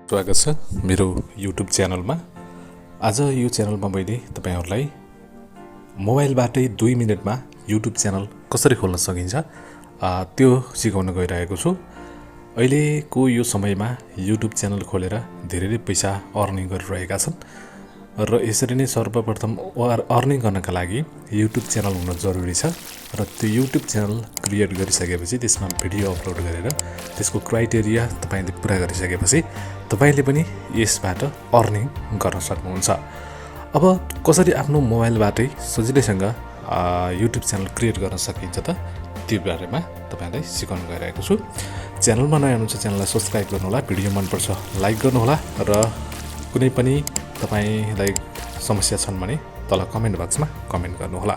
स्वागत छ मेरो YouTube च्यानलमा। आज यो च्यानलमा मैले तपाईहरुलाई मोबाइलबाटै 2 मिनेटमा YouTube च्यानल कसरी खोल्न सकिन्छ त्यो सिकाउन गइरहेको छु। अहिलेको यो समयमा YouTube च्यानल खोलेर धेरैले पैसा अर्निङ गरिरहेका छन् र यसरी नै सर्वप्रथम अर्निङ गर्नका लागि YouTube च्यानल हुन जरुरी छ र त्यो YouTube च्यानल क्रिएट गरिसकेपछि त्यसमा भिडियो अपलोड गरेर त्यसको क्राइटेरिया तपाईले पूरा गरिसकेपछि तपाईले पनि यसबाट अर्निङ गर्न सक्नुहुन्छ। अब कसरी आफ्नो मोबाइलबाटै सजिलैसँग YouTube च्यानल क्रिएट गर्न सकिन्छ त त्यो बारेमा तपाईलाई सिकाउन गइरहेको छु। च्यानलमा नयाँ हुनुहुन्छ च्यानललाई सब्स्क्राइब गर्नु होला, भिडियो मन पर्छ लाइक गर्नु होला र कुनै पनि तपाईलाई समस्या छन् भने तल कमेन्ट बक्समा कमेन्ट गर्नु होला।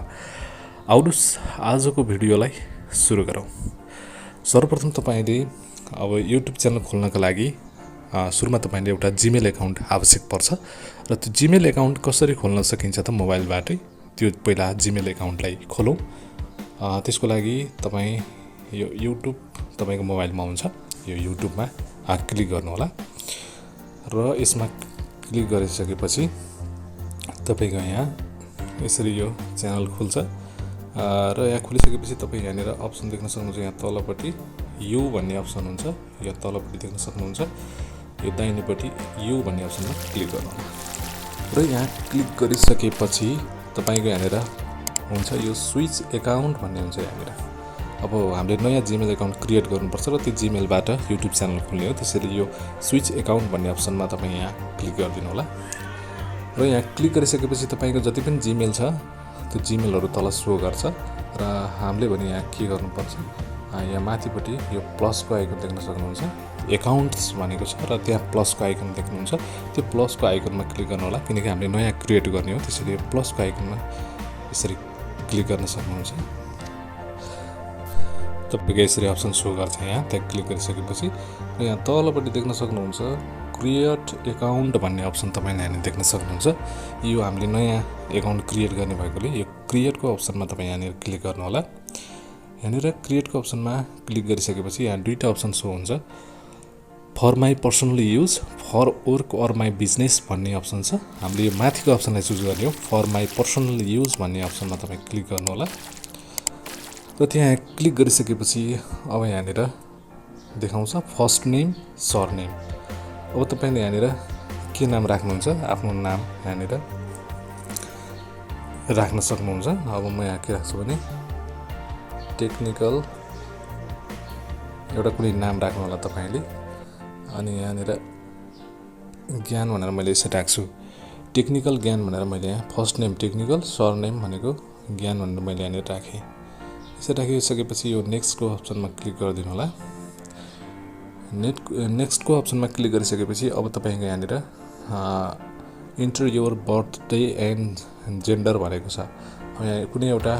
आउनुस् आजको भिडियोलाई सुरु गरौँ। सर्वप्रथम तपाईले अब YouTube च्यानल खोल्नका लागि सुरुमा तपाईले एउटा जीमेल अकाउन्ट आवश्यक पर्छ र त्यो जीमेल अकाउन्ट कसरी खोल्न सकिन्छ त मोबाइलबाटै त्यो पहिला जीमेल अकाउन्टलाई खोलौँ। त्यसको लागि तपाई यो YouTube तपाईको मोबाइलमा हुन्छ, यो YouTubeमा क्लिक गर्नु होला र यसमा क्लिक गरिसकेपछि तपाईको यहाँ यसरी यो च्यानल खुल्छ र यहाँ खुलिसकेपछि तपाई यहाँनिर अप्सन देख्न सक्नुहुन्छ। यहाँ तलपट्टि यु भन्ने अप्सन हुन्छ, यो तलपट्टि देख्न सक्नुहुन्छ। यो दाहिनेपट्टि यु भन्ने अप्सनमा क्लिक गर्नु होला र यहाँ क्लिक गरिसकेपछि तपाईको यहाँनिर हुन्छ यो स्विच अकाउन्ट भन्ने हुन्छ। यहाँनिर अब हामीले नयाँ जीमेल अकाउन्ट क्रिएट गर्नुपर्छ र त्यो जीमेलबाट YouTube च्यानल खोल्ने हो। त्यसैले यो स्विच अकाउन्ट भन्ने अप्सनमा तपाई यहाँ क्लिक गरिदिनु होला र यहाँ क्लिक गरिसकेपछि तपाईको जति पनि जीमेल छ त्यो जीमेलहरु तल शो गर्छ र हामीले भने यहाँ के गर्नुपर्छ, यहाँ माथिपट्टि यो प्लसको आइकन देख्न सक्नुहुन्छ, अकाउन्ट्स भनेको छ र त्यहाँ प्लसको आइकन देख्नुहुन्छ। त्यो प्लसको आइकनमा क्लिक गर्नु होला किनकि हामीले नयाँ क्रिएट गर्ने हो। त्यसैले यो प्लसको आइकनमा यसरी क्लिक गर्न सक्नुहुन्छ। तपाईको यसरी अप्सन शो गर्छ यहाँ, त्यहाँ क्लिक गरिसकेपछि र यहाँ तलपट्टि देख्न सक्नुहुन्छ क्रिएट अकाउन्ट भन्ने अप्सन तपाईले यहाँ देख्न सक्नुहुन्छ। यो हामीले नयाँ अकाउन्ट क्रिएट गर्ने भएकोले यो क्रिएटको अप्सनमा तपाई यहाँ क्लिक गर्नु होला। यहाँनिर क्रिएटको अप्सनमा क्लिक गरिसकेपछि यहाँ दुईटा अप्सन शो हुन्छ, for my personal use, for work or my business भन्ने अप्सन छ। हामीले यो माथिको अप्सनलाई चुज गर्ने हो, फर माई पर्सनल युज भन्ने अप्सनमा तपाई क्लिक गर्नु होला र त्यहाँ क्लिक गरिसकेपछि अब यहाँनिर देखाउँछ फर्स्ट नेम सरनेम। अब तपाईले यहाँनिर के नाम राख्नुहुन्छ, आफ्नो नाम यहाँनिर राख्न सक्नुहुन्छ। अब म यहाँ के राख्छु भने टेक्निकल एउटा कुनै नाम राख्नु होला तपाईले। अनि यहाँनिर ज्ञान भनेर मैले यसरी राख्छु, टेक्निकल ज्ञान भनेर मैले यहाँ फर्स्ट नेम टेक्निकल, सरनेम भनेको ज्ञान भनेर मैले यहाँनिर राखेँ। यसरी राखिसकेपछि यो नेक्स्टको अप्सनमा क्लिक गरिदिनु होला। नेक्स्टको अप्सनमा क्लिक गरिसकेपछि अब तपाईको यहाँनिर enter your birthday and gender भनेको छ। यहाँ कुनै एउटा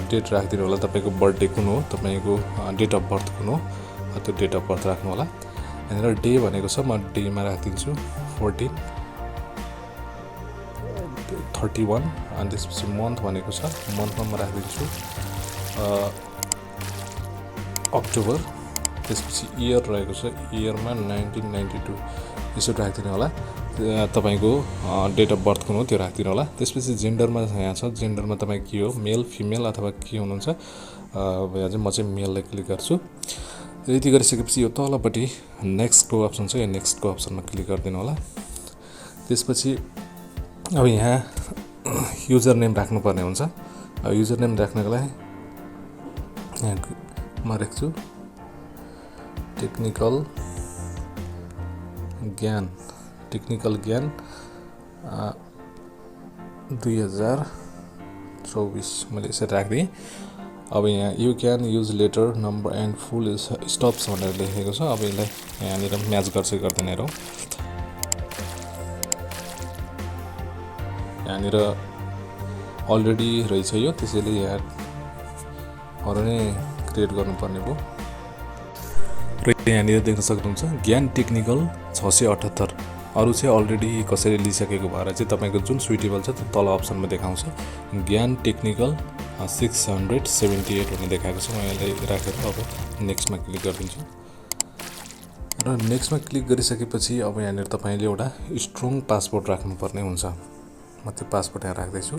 डेट राखिदिनु होला, तपाईको बर्थडे कुन हो, तपाईको डेट अफ बर्थ कुन हो त्यो डेट अफ बर्थ राख्नु होला। यहाँनिर डे भनेको छ, म डेमा राखिदिन्छु 14/31 अनि त्यसपछि मन्थ भनेको छ, मन्थमा म राखिदिन्छु अक्टोबर। त्यसपछि इयर रहेको छ, इयरमा 1992 यसो राखिदिनु होला। तपाईको डेट अफ बर्थ कुन हो त्यो राखिदिनु होला। त्यसपछि जेन्डरमा यहाँ छ, जेन्डरमा तपाई के हो, मेल फिमेल अथवा के हुनुहुन्छ। यहाँ चाहिँ म चाहिँ मेललाई क्लिक गर्छु। यति गरिसकेपछि यो तलपट्टि नेक्स्टको अप्सन छ, यो नेक्स्टको अप्सनमा क्लिक गरिदिनु होला। त्यसपछि अब यहाँ युजर नेम राख्नुपर्ने हुन्छ। युजर नेम राख्नको लागि यहाँ म राख्छु टेक्निकल ज्ञान 2024 मैले यसरी राख्दिएँ। अब यहाँ you can use letter number and full stops भनेर लेखेको छ। अब यसलाई यहाँनिर म्याच गर्छ गर्दैन हेरौँ। यहाँनिर अलरेडी रहेछ यो, त्यसैले यहाँ अरू नै क्रिएट गर्नुपर्ने भयो र यहाँनिर देख्न सक्नुहुन्छ ज्ञान टेक्निकल 678, अरू चाहिँ अलरेडी कसैले लिइसकेको भएर चाहिँ तपाईको जुन सुइटेबल छ त्यो तल अप्सनमा देखाउँछ। ज्ञान टेक्निकल 678 भन्ने देखाएको छ। म यसलाई राखेर अब नेक्स्टमा क्लिक गरिदिन्छु र नेक्स्टमा क्लिक गरिसकेपछि अब यहाँनिर तपाईले एउटा स्ट्रङ पासवर्ड राख्नुपर्ने हुन्छ। म त्यो पासवर्ड यहाँ राख्दैछु।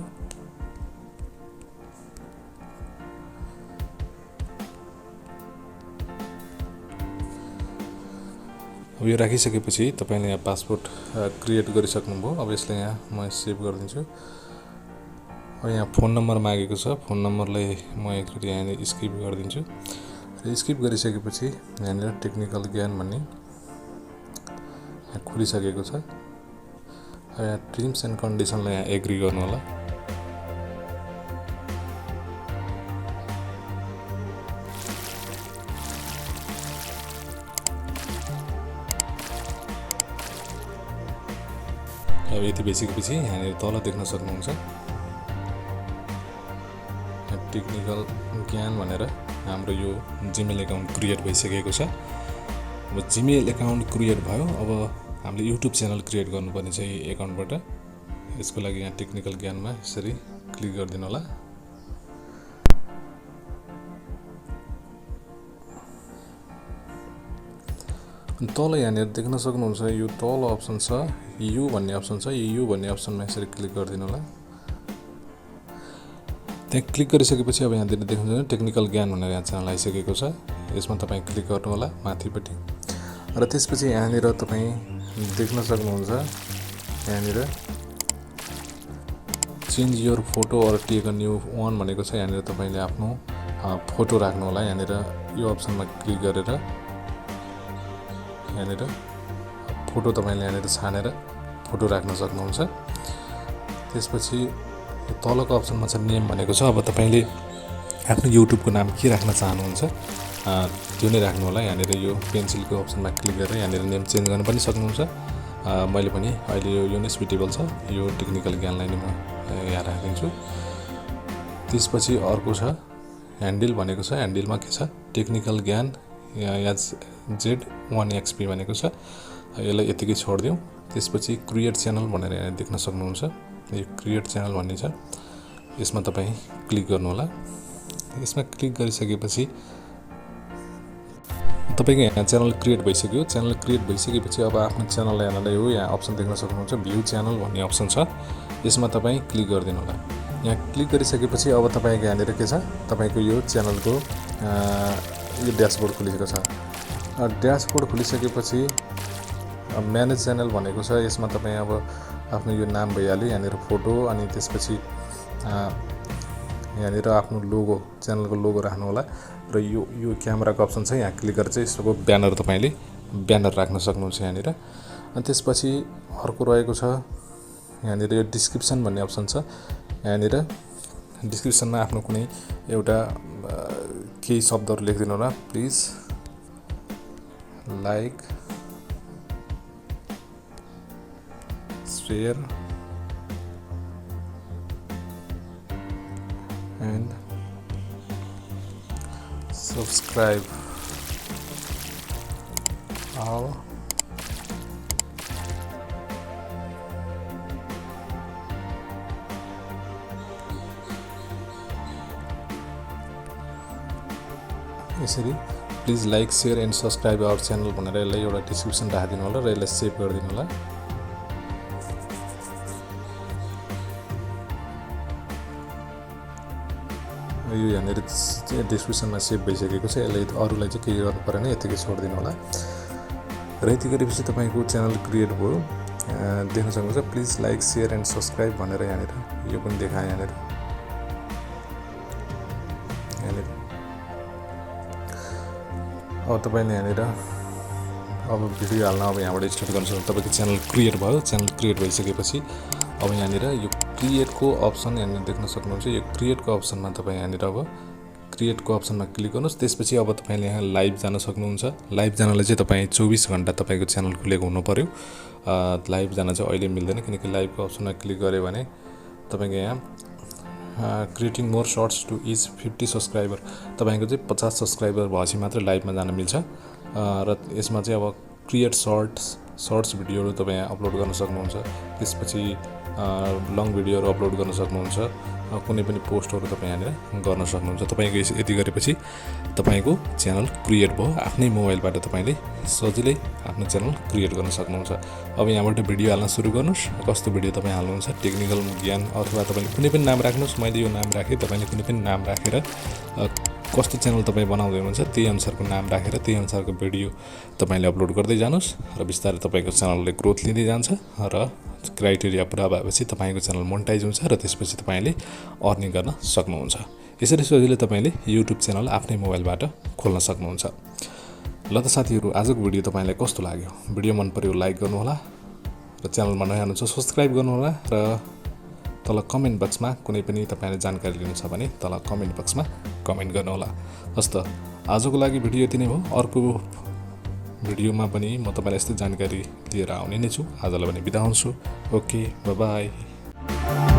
अब यो राखिसकेपछि तपाईले यहाँ पासवर्ड क्रिएट गरिसक्नुभयो। अब यसलाई यहाँ म सेभ गरिदिन्छु। अब यहाँ फोन नम्बर मागेको छ, फोन नम्बरलाई म एकचोटि यहाँ स्किप गरिदिन्छु। र स्किप गरिसकेपछि यहाँनिर टेक्निकल ज्ञान भन्ने यहाँ खुलिसकेको छ। अब यहाँ टर्म्स एन्ड कन्डिसनलाई यहाँ एग्री गर्नु होला। अब यति भइसकेपछि यहाँनिर तल देख्न सक्नुहुन्छ टेक्निकल ज्ञान भनेर हाम्रो यो जीमेल एकाउन्ट क्रिएट भइसकेको छ। अब जीमेल एकाउन्ट क्रिएट भयो। अब हामीले युट्युब च्यानल क्रिएट गर्नुपर्ने छ यो एकाउन्टबाट। यसको लागि यहाँ टेक्निकल ज्ञानमा यसरी क्लिक गरिदिनु होला। अनि तल यहाँनिर देख्न सक्नुहुन्छ यो तल अप्सन छ यु भन्ने अप्सन छ। यो भन्ने अप्सनमा यसरी क्लिक गरिदिनु होला। त्यहाँ क्लिक गरिसकेपछि अब यहाँनिर देख्नुहुन्छ टेक्निकल ज्ञान भनेर यहाँ च्यानल आइसकेको छ। यसमा तपाईँ क्लिक गर्नु होला माथिपट्टि। र त्यसपछि यहाँनिर तपाईँ देख्न सक्नुहुन्छ यहाँनिर change your photo or take a new one भनेको छ। यहाँनिर तपाईँले आफ्नो फोटो राख्नु होला। यहाँनिर यो अप्सनमा क्लिक गरेर यहाँनिर फोटो तपाईँले यहाँनिर छानेर फोटो राख्न सक्नुहुन्छ। त्यसपछि तलको अप्सनमा छ नेम भनेको छ। अब तपाईँले आफ्नो युट्युबको नाम के राख्न चाहनुहुन्छ त्यो नै राख्नु होला। यहाँनिर यो पेन्सिलको अप्सनमा क्लिक गरेर यहाँनिर नेम चेन्ज गर्न पनि सक्नुहुन्छ। मैले पनि अहिले यो नै सुइटेबल छ, यो टेक्निकल ज्ञानलाई नै म यहाँ राखिदिन्छु। त्यसपछि अर्को छ ह्यान्डल भनेको छ। ह्यान्डलमा के छ टेक्निकल ज्ञान Z1XP भनेको छ। यसलाई यतिकै छोडिदिउँ। त्यसपछि क्रिएट च्यानल भनेर यहाँ देख्न सक्नुहुन्छ। यो क्रिएट च्यानल भन्ने छ, यसमा तपाईँ क्लिक गर्नु होला। यसमा क्लिक गरिसकेपछि तपाईँको यहाँ च्यानल क्रिएट भइसक्यो। च्यानल क्रिएट भइसकेपछि अब आफ्नो च्यानल यहाँनिर हो यहाँ अप्सन देख्न सक्नुहुन्छ भ्यू च्यानल भन्ने अप्सन छ। यसमा तपाईँ क्लिक गरिदिनु होला। यहाँ क्लिक गरिसकेपछि अब तपाईँको यहाँनिर के छ तपाईँको यो च्यानलको यो ड्यासबोर्ड खुलिएको छ। ड्यासबोर्ड खुलिसकेपछि म्यानेज च्यानल भनेको छ। यसमा तपाईँ अब आफ्नो यो नाम भइहाल्यो, यहाँनिर फोटो, अनि त्यसपछि यहाँनिर आफ्नो लोगो च्यानलको लोगो राख्नु होला। र यो क्यामेराको अप्सन छ, यहाँ क्लिक गरेर चाहिँ यसको ब्यानर तपाईँले ब्यानर राख्न सक्नुहुन्छ यहाँनिर। अनि त्यसपछि अर्को रहेको छ यहाँनिर यो डिस्क्रिप्सन भन्ने अप्सन छ। यहाँनिर डिस्क्रिप्सनमा आफ्नो कुनै एउटा केही शब्दहरू लेखिदिनु होला। Please like share and subscribe our यसरी please like share and subscribe our channel भनेर यसलाई एउटा डिस्क्रिप्सन राखिदिनु होला र यसलाई सेभ गरिदिनु होला। यो यहाँनिर डिस्क्रिप्सनमा सेभ भइसकेको छ। यसलाई अरूलाई चाहिँ केही गर्नु परेन, यतिकै छोडिदिनु होला। र यति गरेपछि तपाईँको च्यानल क्रिएट भयो। देख्न सक्नुहुन्छ please like share and subscribe भनेर यहाँनिर यो पनि देखाएँ। यहाँनिर अब तपाईँले यहाँनिर अब भिडियो हाल्न अब यहाँबाट स्टार्ट गर्न सक्नुहुन्छ। तपाईँको च्यानल क्रिएट भयो। च्यानल क्रिएट भइसकेपछि अब यहाँनिर यो क्रिएटको अप्सन यहाँनिर देख्न सक्नुहुन्छ। यो क्रिएटको अप्सनमा तपाईँ यहाँनिर अब क्रिएटको अप्सनमा क्लिक गर्नुहोस्। त्यसपछि अब तपाईँले यहाँ लाइभ जान सक्नुहुन्छ। लाइभ जानलाई चाहिँ तपाईँ 24 घन्टा तपाईँको च्यानल खुलेको हुनु पर्यो। लाइभ जान चाहिँ अहिले मिल्दैन, किनकि लाइभको अप्सनमा क्लिक गऱ्यो भने तपाईँको यहाँ creating more shorts to is 50 subscriber तपाईँको चाहिँ 50 सब्सक्राइबर भएपछि मात्रै लाइभमा जान मिल्छ। र यसमा चाहिँ अब क्रिएट सर्ट्स सर्ट्स भिडियोहरू तपाईँ अपलोड गर्न सक्नुहुन्छ। त्यसपछि लङ भिडियोहरू अपलोड गर्न सक्नुहुन्छ। कुनै पनि पोस्टहरू तपाईँ यहाँनिर गर्न सक्नुहुन्छ। तपाईँको यति गरेपछि तपाईँको च्यानल क्रिएट भयो। आफ्नै मोबाइलबाट तपाईँले सजिलै आफ्नो च्यानल क्रिएट गर्न सक्नुहुन्छ। अब यहाँबाट भिडियो हाल्न सुरु गर्नुहोस्। कस्तो भिडियो तपाईँ हाल्नुहुन्छ, टेक्निकल ज्ञान अथवा तपाईँले कुनै पनि नाम राख्नुहोस्। मैले यो नाम राखेँ, तपाईँले कुनै पनि नाम राखेर कस्तो च्यानल तपाईँ बनाउँदै हुनुहुन्छ त्यही अनुसारको नाम राखेर त्यही अनुसारको भिडियो तपाईँले अपलोड गर्दै जानुहोस् र बिस्तारै तपाईँको च्यानलले ग्रोथ लिँदै जान्छ र क्राइटेरिया पुरा भएपछि तपाईँको च्यानल मोनेटाइज हुन्छ र त्यसपछि तपाईँले अर्निङ गर्न सक्नुहुन्छ। यसरी सजिलै तपाईँले युट्युब च्यानल आफ्नै मोबाइलबाट खोल्न सक्नुहुन्छ। ल त साथीहरू, आजको भिडियो तपाईँलाई कस्तो लाग्यो? भिडियो मन पर्यो लाइक गर्नुहोला र च्यानलमा नयाँ हुनुहुन्छ सब्सक्राइब गर्नुहोला र तल कमेन्ट बक्समा कुनै पनि तपाईँले जानकारी लिनु छ भने तल कमेन्ट बक्समा कमेन्ट गर्नुहोला। हस् त, आजको लागि भिडियो यति नै हो। अर्को भिडियोमा पनि म तपाईँलाई यस्तै जानकारी लिएर आउने नै छु। आजलाई भने बिदा हुन्छु। Okay, by by.